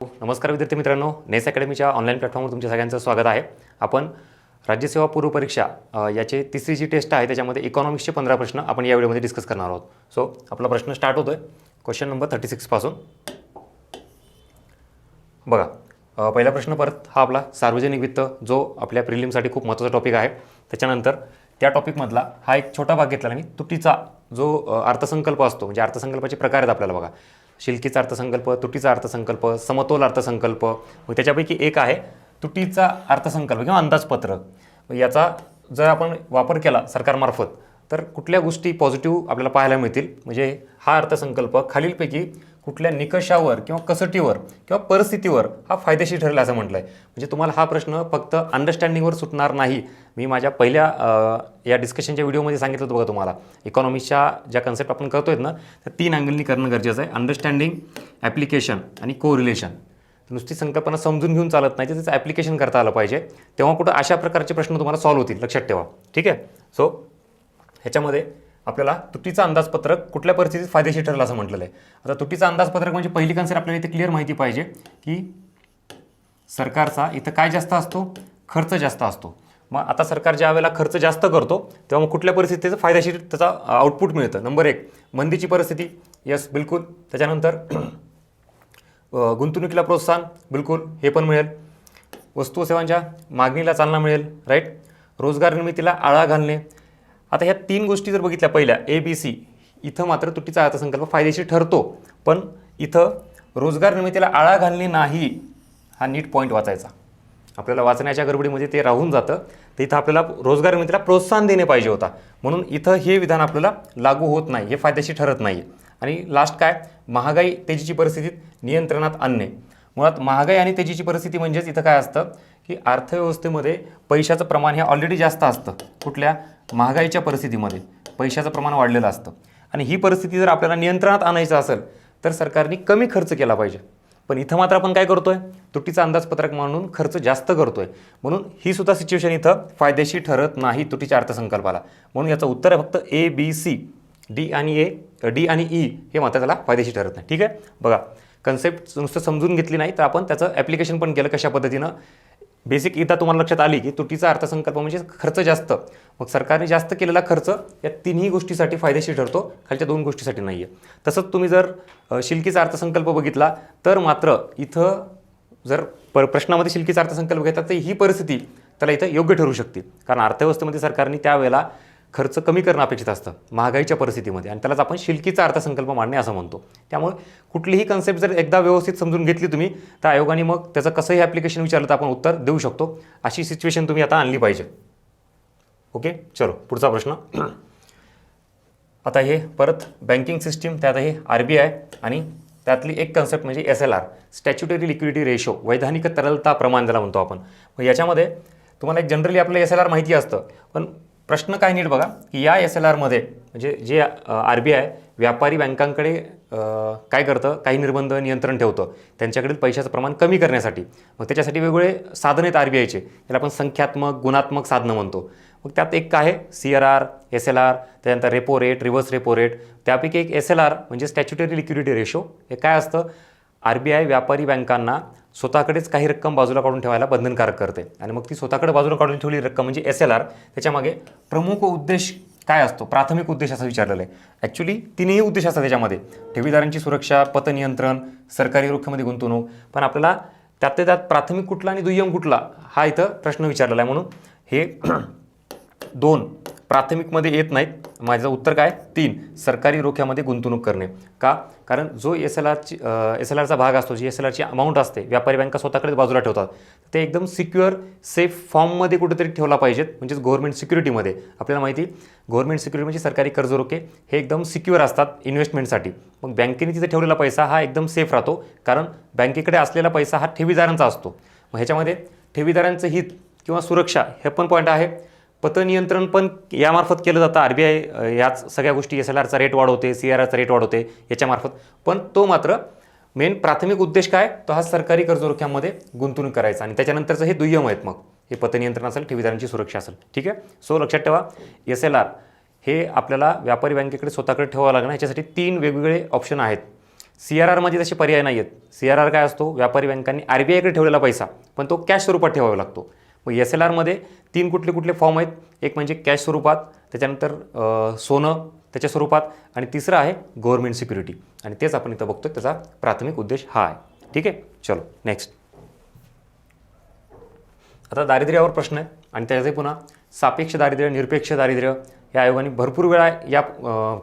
नमस्कार विद्यार्थी मित्रांनो, नेस अकॅडमीच्या ऑनलाईन प्लॅटफॉर्मवर तुमच्या सगळ्यांचं स्वागत आहे. आपण राज्यसेवा पूर्व परीक्षा याची तिसरी जी टेस्ट आहे त्याच्यामध्ये इकॉनॉमिक्सचे 15 प्रश्न आपण या व्हिडिओमध्ये डिस्कस करणार आहोत. सो आपला प्रश्न स्टार्ट होतोय क्वेश्चन नंबर 36 पासून. बघा, पहिला प्रश्न परत हा आपला सार्वजनिक वित्त जो आपल्या प्रिलिमसाठी खूप महत्त्वाचा टॉपिक आहे. त्याच्यानंतर त्या टॉपिकमधला हा एक छोटा भाग घेतला मी, तुटीचा जो अर्थसंकल्प असतो, म्हणजे अर्थसंकल्पाचे प्रकार आहेत आपल्याला. बघा, शिल्कीचा अर्थसंकल्प, तुटीचा अर्थसंकल्प, समतोल अर्थसंकल्प. मग त्याच्यापैकी एक आहे तुटीचा अर्थसंकल्प किंवा अंदाजपत्रक. याचा जर आपण वापर केला सरकारमार्फत तर कुठल्या गोष्टी पॉझिटिव्ह आपल्याला पाहायला मिळतील. म्हणजे हा अर्थसंकल्प खालीलपैकी कुठल्या निकषावर किंवा कसोटीवर किंवा परिस्थितीवर हा फायदेशीर ठरेल असं म्हटलं आहे. म्हणजे तुम्हाला हा प्रश्न फक्त अंडरस्टँडिंगवर सुटणार नाही. मी माझ्या पहिल्या या डिस्कशनच्या व्हिडिओमध्ये सांगितलं होतं बघा तुम्हाला, इकॉनॉमिक्सच्या ज्या कन्सेप्ट आपण करतोय ना त्या 3 अँगलनी करणं गरजेचं आहे. अंडरस्टँडिंग, ॲप्लिकेशन आणि कोरिलेशन. नुसती संकल्पना समजून घेऊन चालत नाही, तर त्याचं ॲप्लिकेशन करता आलं पाहिजे. तेव्हा कुठं अशा प्रकारचे प्रश्न तुम्हाला सॉल्व्ह होतील, लक्षात ठेवा. ठीक आहे. सो ह्याच्यामध्ये आपल्याला तुटीचा अंदाजपत्रक कुठल्या परिस्थितीत फायदेशीर ठरेल असं म्हटलेलं आहे. आता तुटीचा अंदाजपत्रक म्हणजे पहिली कन्सेप्ट आपल्याला इथे क्लिअर माहिती पाहिजे की सरकारचा इथं काय जास्त असतो, खर्च जास्त असतो. मग आता सरकार ज्या वेळेला खर्च जास्त करतो तेव्हा मग कुठल्या परिस्थितीचं फायदेशीर त्याचा आउटपुट मिळतं. नंबर 1, मंदीची परिस्थिती. यस, बिलकुल. त्याच्यानंतर गुंतवणुकीला प्रोत्साहन, बिलकुल, हे पण मिळेल. वस्तू व सेवांच्या मागणीला चालना मिळेल, राईट. रोजगार निर्मितीला आळा घालणे. आता ह्या 3 गोष्टी जर बघितल्या पहिल्या ABC, इथं मात्र तुटीचा अर्थसंकल्प फायदेशीर ठरतो. पण इथं रोजगार निर्मितीला आळा घालणे नाही, हा नीट पॉईंट वाचायचा. आपल्याला वाचण्याच्या गडबडीमध्ये ते राहून जातं. तर इथं आपल्याला रोजगार निर्मितीला प्रोत्साहन देणे पाहिजे होता, म्हणून इथं हे विधान आपल्याला लागू होत नाही, हे फायदेशीर ठरत नाही. आणि लास्ट काय, महागाई तेजीची परिस्थितीत नियंत्रणात आणणे. मुळात महागाई आणि तेजीची परिस्थिती म्हणजेच इथं काय असतं की अर्थव्यवस्थेमध्ये पैशाचं प्रमाण हे ऑलरेडी जास्त असतं. कुठल्या महागाईच्या परिस्थितीमध्ये पैशाचं प्रमाण वाढलेलं असतं. आणि ही परिस्थिती जर आपल्याला नियंत्रणात आणायचं असेल तर सरकारने कमी खर्च केला पाहिजे. पण इथं मात्र आपण काय करतोय, तुटीचा अंदाजपत्रक म्हणून खर्च जास्त करतोय. म्हणून ही सुद्धा सिच्युएशन इथं फायदेशीर ठरत नाही तुटीच्या अर्थसंकल्पाला. म्हणून याचं उत्तर आहे फक्त ABC. डी आणि ई हे मात्र त्याला फायदेशीर ठरत नाही. ठीक आहे. बघा, कन्सेप्ट नुसतं समजून घेतली नाही तर आपण त्याचं ॲप्लिकेशन पण केलं कशा पद्धतीनं. बेसिक इथं तुम्हाला लक्षात आली की तुटीचा अर्थसंकल्प म्हणजे खर्च जास्त. मग सरकारने जास्त केलेला खर्च या 3ही गोष्टीसाठी फायदेशीर ठरतो, खालच्या 2 गोष्टीसाठी नाही आहे. तसंच तुम्ही जर शिल्कीचा अर्थसंकल्प बघितला तर मात्र इथं जर प्रश्नामध्ये शिल्कीचा अर्थसंकल्प घेतला तर ही परिस्थिती त्याला इथं योग्य ठरू शकते. कारण अर्थव्यवस्थेमध्ये सरकारने त्यावेळेला खर्च कमी करणं अपेक्षित असतं महागाईच्या परिस्थितीमध्ये, आणि त्यालाच आपण शिल्कीचा अर्थसंकल्प मांडणे असं म्हणतो. त्यामुळे कुठलीही कन्सेप्ट जर एकदा व्यवस्थित समजून घेतली तुम्ही तर आयोगाने मग त्याचं कसंही ॲप्लिकेशन विचारलं तर आपण उत्तर देऊ शकतो. अशी सिच्युएशन तुम्ही आता आणली पाहिजे. ओके, चलो पुढचा प्रश्न. आता हे परत बँकिंग सिस्टीम, त्यात हे RBI आणि त्यातली एक कन्सेप्ट म्हणजे SLR, स्टॅच्युटरी लिक्विडिटी रेशो, वैधानिक तरलता प्रमाण ज्याला म्हणतो आपण. मग याच्यामध्ये तुम्हाला एक जनरली आपलं SLR माहिती असतं, पण प्रश्न काय नीट बघा की या SLRमध्ये म्हणजे जे RBI व्यापारी बँकांकडे काय करतं, काही निर्बंध नियंत्रण ठेवतं त्यांच्याकडील पैशाचं प्रमाण कमी करण्यासाठी. मग त्याच्यासाठी वेगवेगळे साधन आहेत RBIचे, त्याला आपण संख्यात्मक गुणात्मक साधनं म्हणतो. मग त्यात एक काय आहे CRR, SLR, त्यानंतर repo rate, reverse repo rate. त्यापैकी एक SLR म्हणजे स्टॅच्युटरी लिक्विडिटी रेशो. हे काय असतं, RBI व्यापारी बँकांना स्वतःकडेच काही रक्कम बाजूला काढून ठेवायला बंधनकारक करते. आणि मग ती स्वतःकडे बाजूला काढून ठेवली रक्कम म्हणजे SLR. त्याच्यामागे प्रमुख उद्देश काय असतो, प्राथमिक उद्देश असं विचारलेलं आहे. ॲक्च्युली 3ही उद्देश असतात त्याच्यामध्ये, ठेवीदारांची सुरक्षा, पतनियंत्रण, सरकारी रोख्यामध्ये गुंतवणूक. पण आपल्याला त्यात प्राथमिक कुठला आणि दुय्यम कुठला हा इथं प्रश्न विचारलेला आहे. म्हणून हे 2 प्राथमिकमध्ये येत नाहीत. माझं उत्तर काय, 3 सरकारी रोख्यामध्ये गुंतवणूक करणे. का, कारण जो SLRचा भाग असतो, जी SLRची अमाऊंट असते व्यापारी बँका स्वतःकडेच बाजूला ठेवतात, ते एकदम सिक्युअर सेफ फॉर्ममध्ये कुठेतरी ठेवला पाहिजेत. म्हणजेच गव्हर्नमेंट सिक्युरिटीमध्ये. आपल्याला माहिती, गव्हर्नमेंट सिक्युरिटी म्हणजे सरकारी कर्ज रोखे हे एकदम सिक्युअर असतात इन्व्हेस्टमेंटसाठी. मग बँकेने तिथे ठेवलेला पैसा हा एकदम सेफ राहतो, कारण बँकेकडे असलेला पैसा हा ठेवीदारांचा असतो. मग ह्याच्यामध्ये ठेवीदारांचं हित किंवा सुरक्षा हे पण पॉईंट आहे. पतनियंत्रण पण यामार्फत केलं जातं. RBI याच सगळ्या गोष्टी SLRचा रेट वाढवते, CRRचा रेट वाढवते याच्यामार्फत. पण तो मात्र मेन प्राथमिक उद्देश काय, तो हा सरकारी कर्जरोख्यामध्ये गुंतवणूक करायचा. आणि त्याच्यानंतरचं हे दुय्यम आहेत. मग हे पतनियंत्रण असेल, ठेवीदारांची सुरक्षा असेल. ठीक आहे. सो लक्षात ठेवा, SLR हे आपल्याला व्यापारी बँकेकडे स्वतःकडे ठेवावं लागणार. ह्याच्यासाठी 3 वेगवेगळे ऑप्शन आहेत. CRRमध्ये तसे पर्याय नाही आहेत. CRR काय असतो, व्यापारी बँकांनी RBIकडे ठेवलेला पैसा, पण तो कॅश स्वरूपात ठेवावा लागतो. मग SLRमध्ये 3 कुठले फॉर्म आहेत, एक म्हणजे कॅश स्वरूपात, त्याच्यानंतर सोनं त्याच्या स्वरूपात, आणि तिसरं आहे गव्हर्नमेंट सिक्युरिटी. आणि तेच आपण इथं बघतो, त्याचा प्राथमिक उद्देश हा आहे. ठीक आहे, चलो नेक्स्ट. आता दारिद्र्यावर प्रश्न आहे, आणि त्याचे पुन्हा सापेक्ष दारिद्र्य, निरपेक्ष दारिद्र्य या आयोगाने भरपूर वेळा या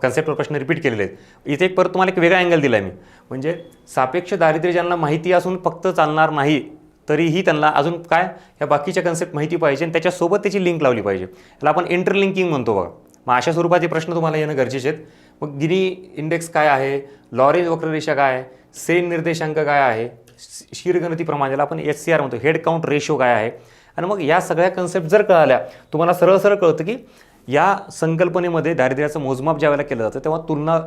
कन्सेप्टवर प्रश्न रिपीट केलेले आहेत. इथे एक परत तुम्हाला एक वेगळा अँगल दिला आहे मी, म्हणजे सापेक्ष दारिद्र्य ज्यांना माहिती असून फक्त चालणार नाही, तरीही त्यांना अजून काय या बाकीच्या कन्सेप्ट माहिती पाहिजे आणि त्याच्यासोबत त्याची लिंक लावली पाहिजे. त्याला आपण इंटरलिंकिंग म्हणतो बघा. मग अशा स्वरूपाचे प्रश्न तुम्हाला येणं गरजेचे आहेत. मग गिनी इंडेक्स काय आहे, लॉरेंज वक्ररेषा काय आहे, सेन निर्देशांक काय आहे, शीरगणती प्रमाण ज्याला आपण HCR म्हणतो, हेड काउंट रेशो काय आहे. आणि मग या सगळ्या कन्सेप्ट जर कळाल्या, तुम्हाला सरळ सरळ कळतं की या संकल्पनेमध्ये दारिद्र्याचं मोजमाप ज्या वेळेला केलं जातं तेव्हा तुलना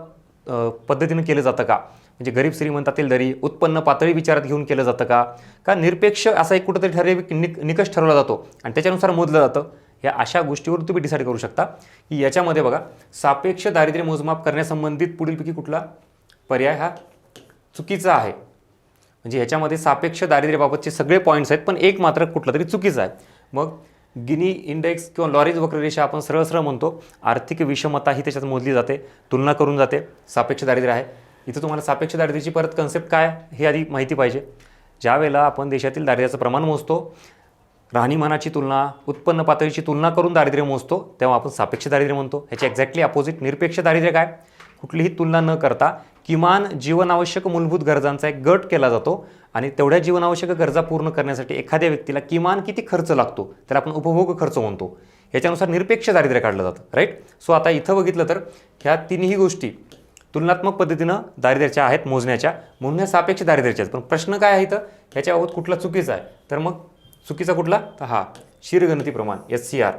पद्धतीनं केलं जातं का, म्हणजे गरीब श्रीमंतातील दरी, उत्पन्न पातळी विचारात घेऊन केलं जातं का निरपेक्ष असा एक कुठंतरी ठराविक निकष ठरवला जातो आणि त्याच्यानुसार मोजलं जातं. या अशा गोष्टीवर तुम्ही डिसाईड करू शकता की याच्यामध्ये बघा, सापेक्ष दारिद्र्य मोजमाप करण्यासंबंधित पुढीलपैकी कुठला पर्याय हा चुकीचा आहे. म्हणजे ह्याच्यामध्ये सापेक्ष दारिद्र्याबाबतचे सगळे पॉईंट्स आहेत, पण एक मात्र कुठला तरी चुकीचा आहे. मग गिनी इंडेक्स किंवा लॉरेंज वक्ररेषा आपण सरळ सरळ म्हणतो, आर्थिक विषमता ही त्याच्यात मोजली जाते, तुलना करून जाते, सापेक्ष दारिद्र्य आहे. इथं तुम्हाला सापेक्ष दारिद्र्याची परत कन्सेप्ट काय हे आधी माहिती पाहिजे. ज्या वेळेला आपण देशातील दारिद्र्याचं प्रमाण मोजतो, राहणीमानाची तुलना, उत्पन्न पातळीची तुलना करून दारिद्र्य मोजतो, तेव्हा आपण सापेक्ष दारिद्र्य म्हणतो. ह्याची एक्झॅक्टली अपोजिट निरपेक्ष दारिद्र्य काय, कुठलीही तुलना न करता किमान जीवनावश्यक मूलभूत गरजांचा एक गट केला जातो आणि तेवढ्या जीवनावश्यक गरजा पूर्ण करण्यासाठी एखाद्या व्यक्तीला किमान किती खर्च लागतो त्याला आपण उपभोग खर्च म्हणतो. याच्यानुसार निरपेक्ष दारिद्र्य काढलं जातं. राईट. सो आता इथं बघितलं तर ह्या तिन्ही गोष्टी तुलनात्मक पद्धतीनं दारिद्र्याच्या आहेत मोजण्याच्या, म्हणून ह्या सापेक्ष दारिद्र्याच्या आहेत. पण प्रश्न काय आहे इथं, ह्याच्याबाबत कुठला चुकीचा आहे, तर मग चुकीचा कुठला, तर हा शीरगणती प्रमाण HCR,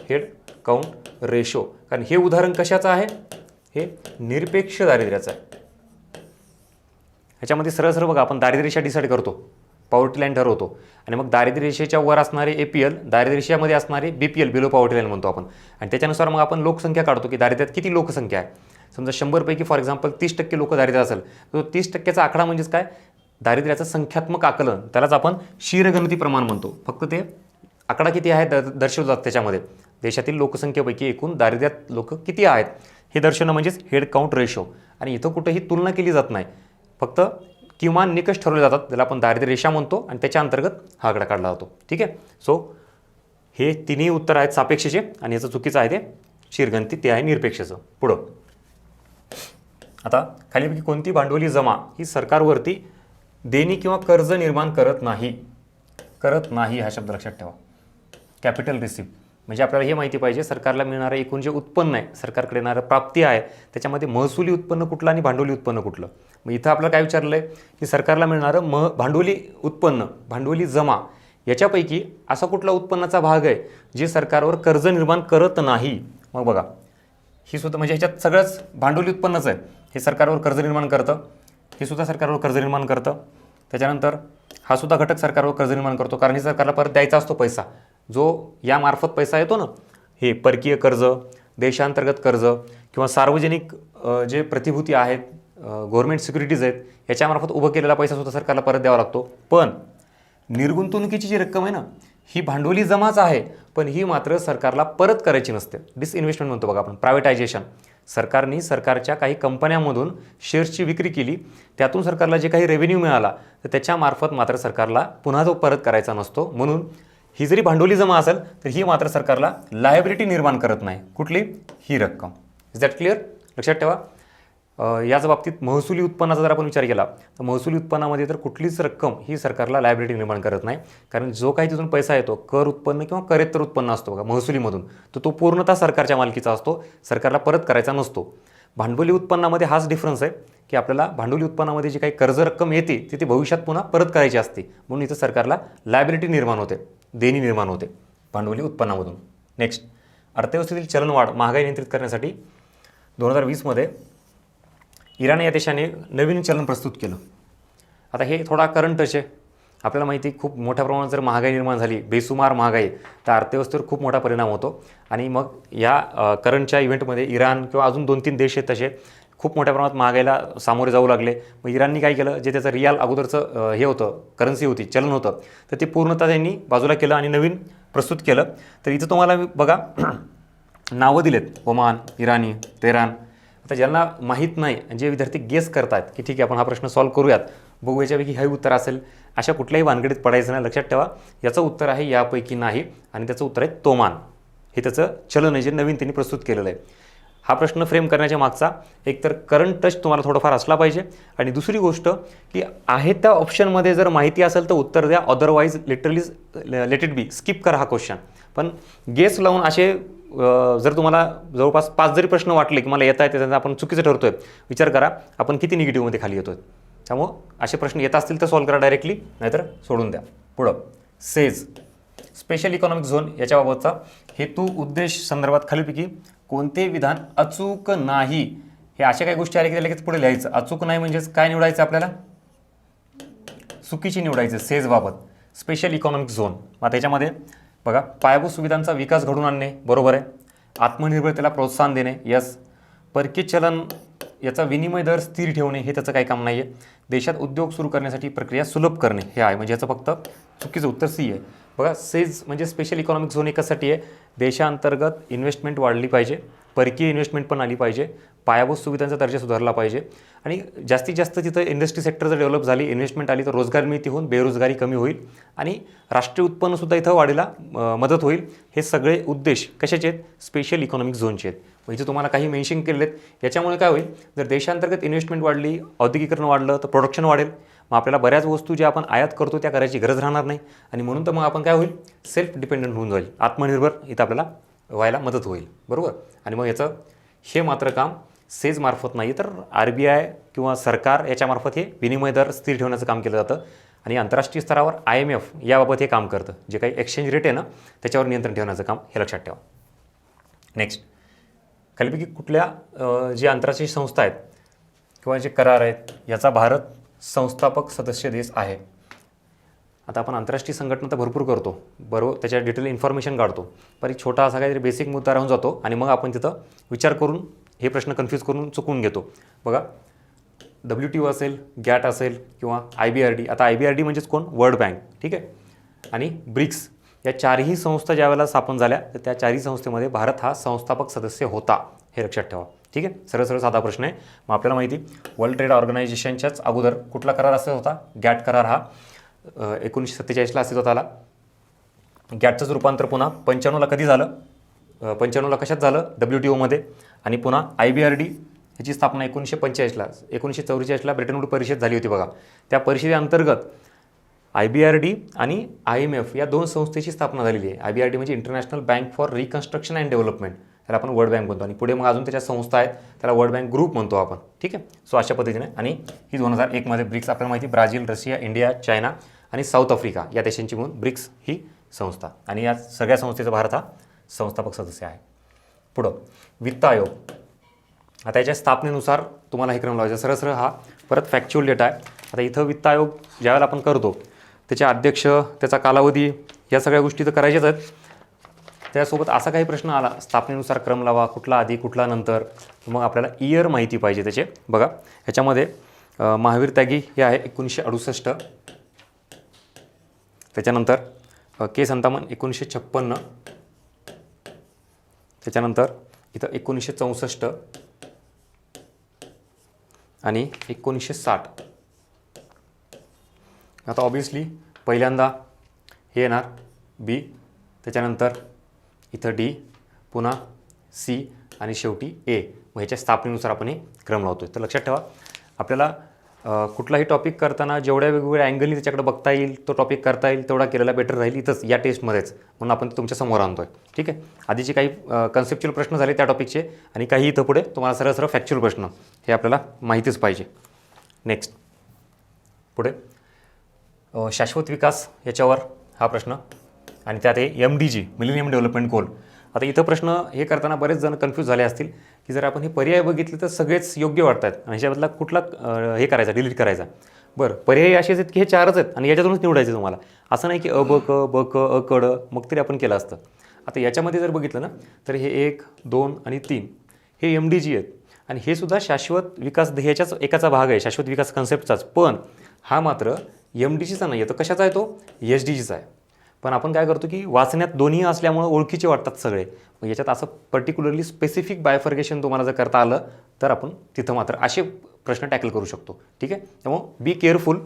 हेड काउंट रेशो. कारण हे उदाहरण कशाचं आहे, हे निरपेक्ष दारिद्र्याचं आहे. ह्याच्यामध्ये सरळ सरळ बघा, आपण दारिद्र्य रेषा डिसाईड करतो, पॉवर्टी लाईन ठरवतो, आणि मग दारिद्र्य रेषेच्या वर असणारे APL, दारिद्र्य रेषेमध्ये असणारे BPL, बिलो पॉवर्टी लाईन म्हणतो आपण. आणि त्याच्यानुसार मग आपण लोकसंख्या काढतो की दारिद्र्यात किती लोकसंख्या आहे. समजा 100 पैकी फॉर एक्झाम्पल 30% लोक दारिद्र्य असेल, तर 30%चा आकडा म्हणजेच काय, दारिद्र्याचं संख्यात्मक आकलन, त्यालाच आपण शीरगणती प्रमाण म्हणतो. फक्त ते आकडा किती आहे दर्शवतात त्याच्यामध्ये, देशातील लोकसंख्येपैकी एकूण दारिद्र्यात लोक किती आहेत हे दर्शवणं म्हणजेच हेड काउंट रेशो. आणि इथं कुठेही तुलना केली जात नाही, फक्त किमान निकष ठरवले जातात, त्याला आपण दारिद्र्य रेषा म्हणतो, आणि त्याच्या अंतर्गत हा आकडा काढला जातो. ठीक आहे. सो हे तिन्ही उत्तर आहेत सापेक्षचे, आणि याचं चुकीचं आहे ते शीरगणती, ते आहे निरपेक्षचं. पुढं आता खालीपैकी कोणती भांडवली जमा ही सरकारवरती देणी किंवा कर्ज निर्माण करत नाही हा शब्द लक्षात ठेवा. कॅपिटल रिसिप्ट म्हणजे आपल्याला हे माहिती पाहिजे, सरकारला मिळणारं एकूण जे उत्पन्न आहे, सरकारकडे येणारं प्राप्ती आहे, त्याच्यामध्ये महसुली उत्पन्न कुठलं आणि भांडवली उत्पन्न कुठलं. मग इथं आपल्याला काय विचारलं आहे की सरकारला मिळणारं भांडवली उत्पन्न, भांडवली जमा, याच्यापैकी असा कुठला उत्पन्नाचा भाग आहे जे सरकारवर कर्ज निर्माण करत नाही. मग बघा, ही सुद्धा म्हणजे ह्याच्यात सगळंच भांडवली उत्पन्नच आहे. हे सरकारवर कर्ज निर्माण करतं, हे सुद्धा सरकारवर कर्ज निर्माण करतं, त्याच्यानंतर हा सुद्धा घटक सरकारवर कर्ज निर्माण करतो, कारण हे सरकारला परत द्यायचा असतो पैसा, जो यामार्फत पैसा येतो ना, हे परकीय कर्ज, देशांतर्गत कर्ज किंवा सार्वजनिक जे प्रतिभूती आहेत, गव्हर्नमेंट सिक्युरिटीज आहेत, याच्यामार्फत उभं केलेला पैसा सुद्धा सरकारला परत द्यावा लागतो. पण निर्गुंतवणुकीची जी रक्कम आहे ना, ही भांडवली जमाच आहे, पण ही मात्र सरकारला परत करायची नसते. डिसइन्व्हेस्टमेंट म्हणतो बघा आपण, प्रायव्हेटायझेशन. सरकारने सरकारच्या काही कंपन्यांमधून शेअर्सची विक्री केली, त्यातून सरकारला जे काही रेव्हेन्यू मिळाला, तर त्याच्यामार्फत मात्र सरकारला पुन्हा तो परत करायचा नसतो. म्हणून ही जरी भांडवली जमा असेल तर ही मात्र सरकारला लायबिलिटी निर्माण करत नाही. कुठली, ही रक्कम. Is that clear? लक्षात ठेवा. याच बाबतीत महसुली उत्पन्नाचा जर आपण विचार केला तर महसुली उत्पन्नामध्ये तर कुठलीच रक्कम ही सरकारला लायबिलिटी निर्माण करत नाही, कारण जो काही तिथून पैसा येतो, कर उत्पन्न किंवा करेत्तर उत्पन्न असतो बघा महसुलीमधून, तर तो पूर्णतः सरकारच्या मालकीचा असतो, सरकारला परत करायचा नसतो. भांडवली उत्पन्नामध्ये हाच डिफरन्स आहे की आपल्याला भांडवली उत्पन्नामध्ये जी काही कर्ज रक्कम येते ती भविष्यात पुन्हा परत करायची असते, म्हणून इथं सरकारला लायबिलिटी निर्माण होते, देणी निर्माण होते भांडवली उत्पन्नामधून. नेक्स्ट, अर्थव्यवस्थेतील चलनवाढ महागाई नियंत्रित करण्यासाठी 2020मध्ये इराण या देशाने नवीन चलन प्रस्तुत केलं. आता हे थोडा करंट टच आहे. आपल्याला माहिती आहे खूप मोठ्या प्रमाणात जर महागाई निर्माण झाली, बेसुमार महागाई, तर अर्थव्यवस्थेवर खूप मोठा परिणाम होतो. आणि मग या करंटच्या इव्हेंटमध्ये इराण किंवा अजून 2-3 देश आहेत तसे खूप मोठ्या प्रमाणात महागाईला सामोरे जाऊ लागले. मग इराणनी काय केलं, जे त्याचं रियाल अगोदरचं हे होतं, करन्सी होती, चलन होतं, तर ते पूर्णतः त्यांनी बाजूला केलं आणि नवीन प्रस्तुत केलं. तर इथं तुम्हाला बघा नावं दिलेत, ओमान, इराणी, तेहरान. आता ज्यांना माहीत नाही, जे विद्यार्थी गेस करतात की ठीक आहे आपण हा प्रश्न सॉल्व्ह करूयात, बघू याच्यापैकी हे उत्तर असेल, अशा कुठल्याही भानगडीत पडायचं नाही. लक्षात ठेवा याचं उत्तर आहे यापैकी नाही आणि त्याचं उत्तर आहे तोमान. हे त्याचं चलन आहे जे नवीन त्यांनी प्रस्तुत केलेलं आहे. हा प्रश्न फ्रेम करण्याच्या मागचा एकतर करंट टच तुम्हाला थोडंफार असला पाहिजे आणि दुसरी गोष्ट की आहे त्या ऑप्शनमध्ये जर माहिती असेल तर उत्तर द्या, otherwise literally let it be, skip करा हा क्वेश्चन. पण गेस लावून असे जर तुम्हाला जवळपास 5 जरी प्रश्न वाटले की मला येता येते त्यांना आपण चुकीचं ठरतोय, विचार करा आपण किती निगेटिव्हमध्ये खाली येतोय. त्यामुळं असे प्रश्न येत असतील तर सॉल्व्ह करा डायरेक्टली, नाहीतर सोडून द्या. पुढं सेज, स्पेशल इकॉनॉमिक झोन याच्याबाबतचा हेतू उद्देश संदर्भात खालीलपैकी कोणते विधान अचूक नाही. हे अशा काही गोष्टी आल्या की लगेच पुढे लिहायचं. अचूक नाही म्हणजेच काय निवडायचं आपल्याला, चुकीची निवडायचं सेजबाबत. स्पेशल इकॉनॉमिक झोन मग त्याच्यामध्ये बघा पायाभूत सुविधांचा विकास घडवून आणणे, बरोबर आहे. आत्मनिर्भरतेला प्रोत्साहन देणे, यस. परकीय चलन याचा विनिमय दर स्थिर ठेवणे, हे त्याचं काही काम नाही आहे. देशात उद्योग सुरू करण्यासाठी प्रक्रिया सुलभ करणे, हे आहे. म्हणजे याचं फक्त चुकीचं उत्तर सी आहे. बघा सेज म्हणजे स्पेशल इकॉनॉमिक झोन एकासाठी आहे, देशांतर्गत इन्व्हेस्टमेंट वाढली पाहिजे, परकीय इन्व्हेस्टमेंट पण आली पाहिजे, पायाभूत सुविधांचा दर्जा सुधारला पाहिजे आणि जास्तीत जास्त तिथं इंडस्ट्री सेक्टर जर डेव्हलप झाली, इन्व्हेस्टमेंट आली तर रोजगार निर्मिती होऊन बेरोजगारी कमी होईल आणि राष्ट्रीय उत्पन्नसुद्धा इथं वाढीला मदत होईल. हे सगळे उद्देश कशाचे आहेत, स्पेशल इकॉनॉमिक झोनचे आहेत. मग इथे तुम्हाला काही मेन्शन केलेले आहेत. याच्यामुळे काय होईल, जर देशांतर्गत इन्व्हेस्टमेंट वाढली, औद्योगिकरण वाढलं तर प्रोडक्शन वाढेल. मग आपल्याला बऱ्याच वस्तू ज्या आपण आयात करतो त्या करायची गरज राहणार नाही आणि म्हणून तर मग आपण काय होईल, सेल्फ डिपेंडंट होऊन जाईल, आत्मनिर्भर इथं आपल्याला व्हायला मदत होईल, बरोबर. आणि मग याचं हे मात्र काम सेजमार्फत नाही तर RBI किंवा सरकार याच्यामार्फत हे विनिमय दर स्थिर ठेवण्याचं काम केलं जातं आणि आंतरराष्ट्रीय स्तरावर IMF याबाबत हे काम करतं. जे काही एक्सचेंज रेट आहे ना त्याच्यावर नियंत्रण ठेवण्याचं काम, हे लक्षात ठेवा. नेक्स्ट, खालीपैकी कुठल्या जे आंतरराष्ट्रीय संस्था आहेत किंवा जे करार आहेत याचा भारत संस्थापक सदस्य देश आहे. आता आपण आंतरराष्ट्रीय संघटना तर भरपूर करतो, बरोबर, त्याच्या डिटेल इन्फॉर्मेशन काढतो, पण एक छोटा असा काहीतरी बेसिक मुद्दा राहून जातो आणि मग आपण तिथं विचार करून हे प्रश्न कन्फ्यूज करून चुकून घेतो. बघा WTO असेल, गॅट असेल किंवा IBRD. आता IBRD म्हणजेच कोण, वर्ल्ड बँक, ठीक आहे. आणि ब्रिक्स या चारही संस्था ज्या वेळेला स्थापन झाल्या तर त्या चारही संस्थेमध्ये भारत हा संस्थापक सदस्य होता, हे लक्षात ठेवा. ठीक आहे, सरळ सरळ साधा प्रश्न आहे. मग आपल्याला माहिती वर्ल्ड ट्रेड ऑर्गनायझेशनच्याच अगोदर कुठला करार असा होता, गॅट करार. हा 1947ला अस्तित्वात आला. गॅटचंच रूपांतर पुन्हा 95ला कधी झालं, 95ला कशात झालं, WTOमध्ये. आणि पुन्हा IBRD ह्याची स्थापना 1945ला, 1944ला ब्रेटन वूड परिषद झाली होती बघा. त्या परिषदेअंतर्गत IBRD आणि IMF या दोन संस्थेची स्थापना झालेली आहे. IBRD म्हणजे international bank for reconstruction and development, त्याला आपण वर्ल्ड बँक म्हणतो. आणि पुढे मग अजून त्याच्या संस्था आहेत, त्याला वर्ल्ड बँक ग्रुप म्हणतो आपण, ठीक आहे. सो अशा पद्धतीने. आणि ही 2001मध्ये ब्रिक्स, आपल्याला माहिती ब्राझील, रशिया, इंडिया, चायना आणि साऊथ आफ्रिका या देशांची म्हणून ब्रिक्स ही संस्था. आणि या सगळ्या संस्थेचा भारत हा संस्थापक सदस्य आहे. पुढं वित्त आयोग. आता याच्या स्थापनेनुसार तुम्हाला हे क्रम लावायचा. सरळ सरळ हा परत फॅक्च्युअल डेटा आहे. आता इथं वित्त आयोग ज्यावेळेला आपण करतो त्याचे अध्यक्ष, त्याचा कालावधी, या सगळ्या गोष्टी तर करायच्याच आहेत. त्यासोबत असा काही प्रश्न आला स्थापनेनुसार क्रम लावा, कुठला आधी कुठला नंतर, मग आपल्याला इयर माहिती पाहिजे त्याचे. बघा ह्याच्यामध्ये महावीर त्यागी हे आहे 1968, त्याच्यानंतर के संतामन 1956, त्याच्यानंतर इथं 1964 आणि 1960. आता ऑब्वियसली पहिल्यांदा हे येणार B, त्याच्यानंतर इथं D, पुन्हा C आणि शेवटी A. मग ह्याच्या स्थापनेनुसार आपण हे क्रम लावतो आहे. तर लक्षात ठेवा आपल्याला कुठलाही टॉपिक करताना जेवढ्या वेगवेगळ्या अँगलनी त्याच्याकडे बघता येईल, तो टॉपिक करता येईल तेवढा केलेला बेटर राहील इथंच या टेस्टमध्येच. म्हणून आपण तुमच्या समोर आणतो आहे, ठीक आहे. आधीचे काही कन्सेप्च्युअल प्रश्न झाले त्या टॉपिकचे आणि काही इथं पुढे तुम्हाला सरळ सरळ फॅक्च्युअल प्रश्न, हे आपल्याला माहितीच पाहिजे. नेक्स्ट, पुढे शाश्वत विकास याच्यावर हा प्रश्न आणि त्यात आहे MDG, मिलेनियम डेव्हलपमेंट गोल. आता इथं प्रश्न हे करताना बरेच जण कन्फ्यूज झाले असतील की जर आपण हे पर्याय बघितले तर सगळेच योग्य वाटतात आणि ह्याच्याबद्दला कुठला हे करायचा, डिलीट करायचा. बरं, पर्याय असेच आहेत की हे चारच आहेत आणि याच्यातूनच निवडायचं तुम्हाला. असं नाही की अ ब क ब क अ क ड, मग तरी आपण केलं असतं. आता याच्यामध्ये जर बघितलं ना तर हे 1, 2 आणि 3 हे MDG आहेत आणि हे सुद्धा शाश्वत विकास ध्येयाच्याच एकाचा भाग आहे, शाश्वत विकास कन्सेप्टचाच. पण हा मात्र MDGचा नाही आहे, तो कशाचा आहे, तो SDGचा आहे. पण आपण काय करतो की वाचण्यात दोन्ही असल्यामुळं ओळखीचे वाटतात सगळे. मग याच्यात असं पर्टिक्युलरली स्पेसिफिक बायफर्गेशन तुम्हाला जर करता आलं तर आपण तिथं मात्र असे प्रश्न टॅकल करू शकतो. ठीक आहे, त्यामुळं बी केअरफुल.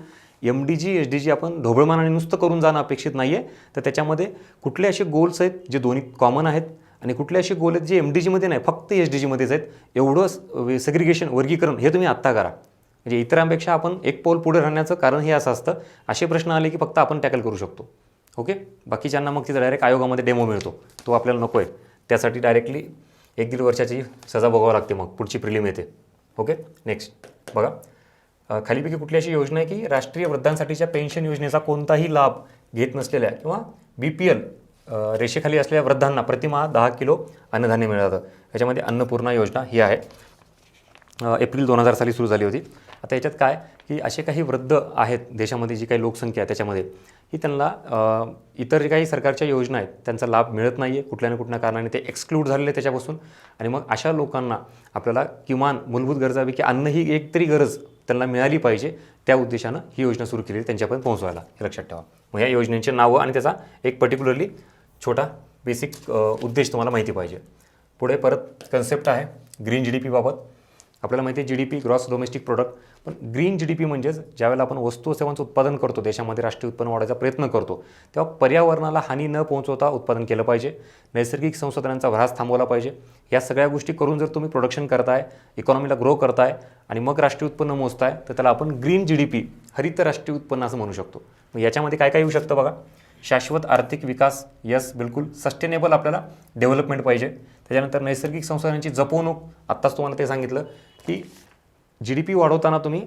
MDG SDG आपण ढोबळमानाने नुसतं करून जाणं अपेक्षित नाही आहे. तर त्याच्यामध्ये कुठले असे गोल्स आहेत जे दोन्ही कॉमन आहेत आणि कुठले असे गोल आहेत जे MDGमध्ये नाही, फक्त SDGमध्येच आहेत. एवढं सेग्रिगेशन, वर्गीकरण हे तुम्ही आत्ता करा. म्हणजे इतरांपेक्षा आपण एक पाऊल पुढे राहण्याचं कारण हे असं असतं, असे प्रश्न आले की फक्त आपण टॅकल करू शकतो. ओके, बाकीच्यांना मग तिथं डायरेक्ट आयोगामध्ये डेमो मिळतो, तो आपल्याला नको आहे. त्यासाठी डायरेक्टली 1-1.5 वर्षाची सजा भोगावं लागते, मग पुढची प्रिलिम येते. ओके, नेक्स्ट बघा. खालीपैकी कुठली अशी योजना आहे की राष्ट्रीय वृद्धांसाठीच्या पेन्शन योजनेचा कोणताही लाभ घेत नसलेल्या किंवा BPL रेषेखाली असलेल्या वृद्धांना प्रतिमाह 10 किलो अन्नधान्य मिळतं. याच्यामध्ये अन्नपूर्णा योजना ही आहे, एप्रिल 2000 साली सुरू झाली होती. आता याच्यात काय की असे काही वृद्ध आहेत देशामध्ये, जी काही लोकसंख्या आहे त्याच्यामध्ये, ही त्यांना इतर जे काही सरकारच्या योजना आहेत त्यांचा लाभ मिळत नाही आहे, कुठल्या ना कुठल्या कारणाने ते एक्सक्लूड झालेले आहे त्याच्यापासून. आणि मग अशा लोकांना आपल्याला किमान मूलभूत गरजापैकी अन्न ही एक तरी गरज त्यांना मिळाली पाहिजे, त्या उद्देशानं ही योजना सुरू केली त्यांच्यापर्यंत पोहोचवायला, हे लक्षात ठेवा. मग या योजनेचे नावं आणि त्याचा एक पर्टिक्युलरली छोटा बेसिक उद्देश तुम्हाला माहिती पाहिजे. पुढे परत कन्सेप्ट आहे ग्रीन GDP बाबत. आपल्याला माहिती आहे GDP ग्रॉस डोमेस्टिक प्रोडक्ट, पण ग्रीन GDP म्हणजेच ज्यावेळेला आपण वस्तू व सेवांचं उत्पादन करतो, देशामध्ये राष्ट्रीय उत्पन्न वाढवायचा प्रयत्न करतो, तेव्हा पर्यावरणाला हानी न पोहोचवता उत्पादन केलं पाहिजे, नैसर्गिक संसाधनांचा ऱ्हास थांबवला पाहिजे. या सगळ्या गोष्टी करून जर तुम्ही प्रोडक्शन करताय, इकॉनॉमीला ग्रो करताय आणि मग राष्ट्रीय उत्पन्न मोजताय, तर त्याला आपण ग्रीन GDP, हरित राष्ट्रीय उत्पन्न असं म्हणू शकतो. मग याच्यामध्ये काय काय येऊ शकतं बघा. शाश्वत आर्थिक विकास, यस बिलकुल. सस्टेनेबल आपल्याला डेव्हलपमेंट पाहिजे. त्याच्यानंतर नैसर्गिक संसाधनांची जपवणूक, आत्ताच तुम्हाला ते सांगितलं की GDP वाढवताना तुम्ही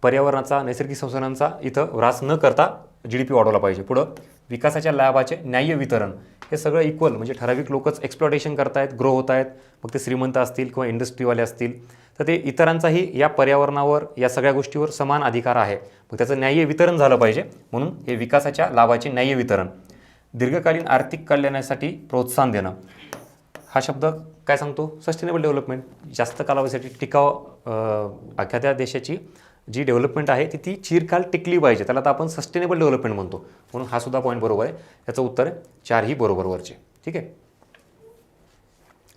पर्यावरणाचा, नैसर्गिक संसाधनांचा इथं ऱ्हास न करता GDP वाढवला पाहिजे. पुढं विकासाच्या लाभाचे न्याय्य वितरण, हे सगळं इक्वल, म्हणजे ठराविक लोकच एक्सप्लॉटेशन करतायत, ग्रो होत आहेत, मग ते श्रीमंत असतील किंवा इंडस्ट्रीवाले असतील, तर ते इतरांचाही या पर्यावरणावर, या सगळ्या गोष्टीवर समान अधिकार आहे. मग त्याचं न्याय्य वितरण झालं पाहिजे, म्हणून हे विकासाच्या लाभाचे न्याय्य वितरण. दीर्घकालीन आर्थिक कल्याणासाठी प्रोत्साहन देणं, हा शब्द काय सांगतो, सस्टेनेबल डेव्हलपमेंट. जास्त कालावधीसाठी टिकाव एखाद्या देशाची जी डेव्हलपमेंट आहे ती चिरकाल टिकली पाहिजे, त्याला तर आपण सस्टेनेबल डेव्हलपमेंट म्हणतो. म्हणून हा सुद्धा पॉईंट बरोबर आहे. याचं उत्तर आहे 4 ही बरोबर वरचे. ठीक आहे,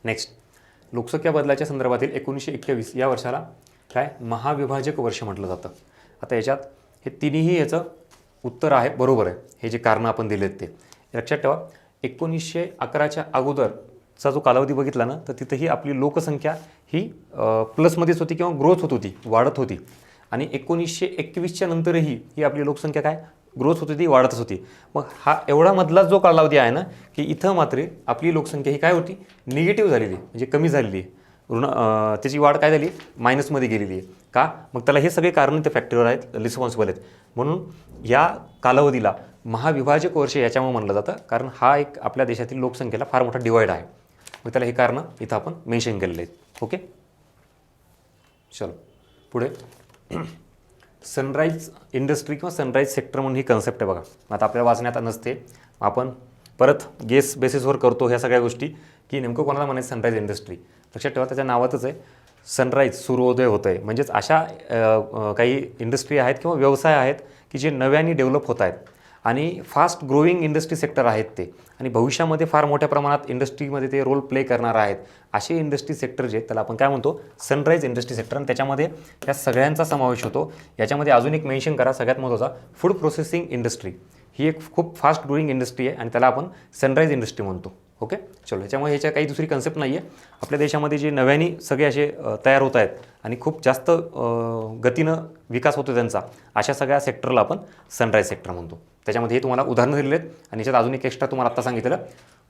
नेक्स्ट. लोकसंख्या बदलाच्या संदर्भातील 1921 या वर्षाला काय महाविभाजक वर्ष म्हटलं जातं. आता याच्यात हे तिन्ही याचं उत्तर आहे, बरोबर आहे. हे जे कारणं आपण दिलेत ते लक्षात ठेवा. 1911च्या अगोदरचा जो कालावधी बघितला ना, तर तिथंही आपली लोकसंख्या ही प्लसमध्येच होती किंवा ग्रोथ होत होती, वाढत होती. आणि 1921च्या नंतरही ही आपली लोकसंख्या काय ग्रोथ होत होती, वाढतच होती. मग हा एवढा मधला जो कालावधी आहे ना, की इथं मात्र आपली लोकसंख्या ही काय होती, निगेटिव्ह झालेली, म्हणजे कमी झालेली आहे. त्याची वाढ काय झाली, मायनसमध्ये गेलेली आहे. का, मग त्याला हे सगळे कारण ते फॅक्टर आहेत, रिस्पॉन्सिबल आहेत. म्हणून या कालावधीला महाविभाजक वर्ष याच्यामुळे म्हणलं जातं, कारण हा एक आपल्या देशातील लोकसंख्येला फार मोठा डिवाईड आहे. मग त्याला हे कारणं इथं आपण मेन्शन केलेले आहेत. ओके, चलो पुढे. सनराईज इंडस्ट्री किंवा सनराईज सेक्टर म्हणून ही कन्सेप्ट आहे बघा. आता आपल्याला वाचण्यात नसते, आपण परत गेस बेसिसवर करतो ह्या सगळ्या गोष्टी, की नेमकं कोणाला म्हणायचं सनराईज इंडस्ट्री. लक्षात ठेवा, त्याच्या नावातच आहे सनराईज, सूर्योदय होत आहे. म्हणजेच अशा काही इंडस्ट्री आहेत किंवा व्यवसाय आहेत की जे नव्याने डेव्हलप होत आहेत आणि फास्ट ग्रोईंग इंडस्ट्री सेक्टर आहेत ते, आणि भविष्यामध्ये फार मोठ्या प्रमाणात इंडस्ट्रीमध्ये ते रोल प्ले करणार आहेत. असे इंडस्ट्री सेक्टर जे, त्याला आपण काय म्हणतो, सनराईज इंडस्ट्री सेक्टर. आणि त्याच्यामध्ये या सगळ्यांचा समावेश होतो. याच्यामध्ये अजून एक मेन्शन करा, सगळ्यात महत्त्वाचा, फूड प्रोसेसिंग इंडस्ट्री. ही एक खूप फास्ट ग्रोईंग इंडस्ट्री आहे आणि त्याला आपण सनराईज इंडस्ट्री म्हणतो. ओके, चलो. याच्यामुळे ह्याच्या काही दुसरी कन्सेप्ट नाही आहे. आपल्या देशामध्ये जे नव्याने सगळे असे तयार होत आहेत आणि खूप जास्त गतीनं विकास होतो त्यांचा, अशा सगळ्या सेक्टरला आपण सनराईज सेक्टर म्हणतो. त्याच्यामध्ये हे तुम्हाला उदाहरणं दिलेले आहेत आणि याच्यात अजून एक एक्स्ट्रा तुम्हाला आत्ता सांगितलं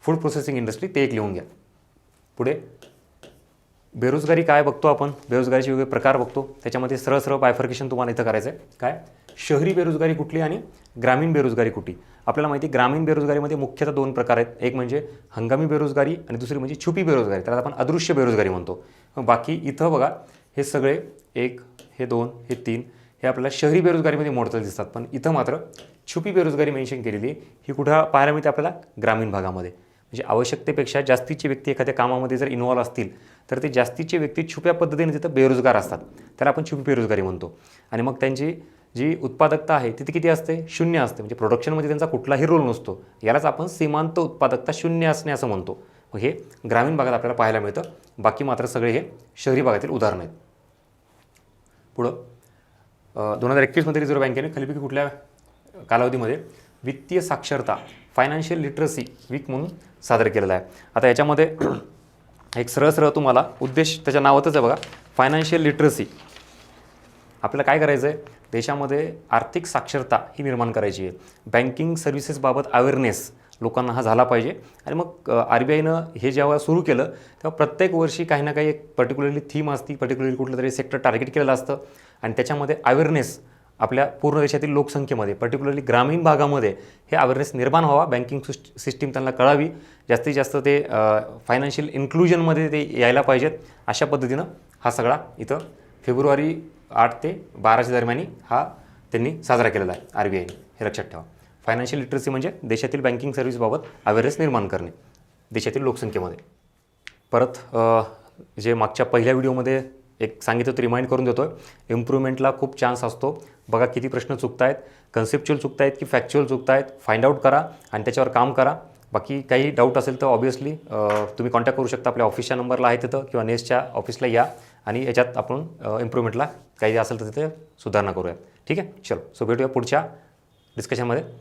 फूड प्रोसेसिंग इंडस्ट्री, ते एक लिहून घ्या. पुढे बेरोजगारी काय बघतो आपण, बेरोजगारीचे वेगवेगळे प्रकार बघतो. त्याच्यामध्ये सरळ बायफर्केशन तुम्हाला इथं करायचं आहे. काय, शहरी बेरोजगारी कुठली आणि ग्रामीण बेरोजगारी कुठली. आपल्याला माहिती आहे ग्रामीण बेरोजगारीमध्ये मुख्यतः 2 प्रकार आहेत. एक म्हणजे हंगामी बेरोजगारी आणि दुसरी म्हणजे छुपी बेरोजगारी, त्याला आपण अदृश्य बेरोजगारी म्हणतो. मग बाकी इथं बघा हे सगळे 1, हे 2, हे 3 हे आपल्याला शहरी बेरोजगारीमध्ये मोडताना दिसतात. पण इथं मात्र छुपी बेरोजगारी मेन्शन केलेली आहे. ही कुठं पाहायला मिळते आपल्याला, ग्रामीण भागामध्ये. म्हणजे आवश्यकतेपेक्षा जास्तीचे व्यक्ती एखाद्या कामामध्ये जर इन्व्हॉल्व असतील तर ते जास्तीचे व्यक्ती छुप्या पद्धतीने तिथं बेरोजगार असतात, त्याला आपण छुपी बेरोजगारी म्हणतो. आणि मग त्यांची जी उत्पादकता आहे ती किती असते? शून्य असते. म्हणजे प्रोडक्शनमध्ये त्यांचा कुठलाही रोल नसतो. यालाच आपण सीमांत उत्पादकता शून्य असणे असं म्हणतो. मग हे ग्रामीण भागात आपल्याला पाहायला मिळतं. बाकी मात्र सगळे हे शहरी भागातील उदाहरण आहेत. पुढं 2021मध्ये रिझर्व्ह बँकेने खालीलपैकी कुठल्या कालावधीमध्ये वित्तीय साक्षरता फायनान्शियल लिटरसी वीक म्हणून सादर केलेला आहे. आता याच्यामध्ये एक सरळ तुम्हाला उद्देश त्याच्या नावातच आहे बघा, फायनान्शियल लिटरसी. आपल्याला काय करायचं आहे? देशामध्ये आर्थिक साक्षरता ही निर्माण करायची आहे. बँकिंग सर्व्हिसेसबाबत अवेअरनेस लोकांना हा झाला पाहिजे. आणि मग RBIनं हे जेव्हा सुरू केलं तेव्हा प्रत्येक वर्षी काही ना काही एक पर्टिक्युलरली थीम असती, पर्टिक्युलरली कुठलं तरी सेक्टर टार्गेट केलेलं असतं आणि त्याच्यामध्ये अवेअरनेस आपल्या पूर्ण देशातील लोकसंख्येमध्ये पर्टिक्युलरली ग्रामीण भागामध्ये हे अवेअरनेस निर्माण व्हावा, बँकिंग सिस्टीम त्यांना कळावी, जास्तीत जास्त ते फायनान्शियल इन्क्लुजनमध्ये ते यायला पाहिजेत. अशा पद्धतीनं हा सगळा इथं फेब्रुवारी 8 ते 12 दरम्यान हा त्यांनी साजरा केलेला आहे RBIने. हे लक्षात ठेवा. फायनान्शियल लिटरसी म्हणजे देशातील बँकिंग सर्व्हिसबाबत अवेअरनेस निर्माण करणे देशातील लोकसंख्येमध्ये. परत जे मागच्या पहिल्या व्हिडिओमध्ये एक सांगितलं होतं, रिमाइंड करून देतो आहे, इम्प्रूव्हमेंटला खूप चान्स असतो. बघा किती प्रश्न चुकत आहेत, कन्सेप्च्युअल चुकत आहेत की फॅक्च्युअल चुकत आहेत, फाइंड आउट करा आणि त्याच्यावर काम करा. बाकी काही डाऊट असेल तर ऑब्व्हियसली तुम्ही कॉन्टॅक्ट करू शकता. आपल्या ऑफिसच्या नंबरला आहे तिथं किंवा नेसच्या ऑफिसला या आणि याच्यात आपण इम्प्रूव्हमेंटला काही असेल तर तिथे सुधारणा करूया. ठीक आहे, चलो. सो भेटूया पुढच्या डिस्कशनमध्ये.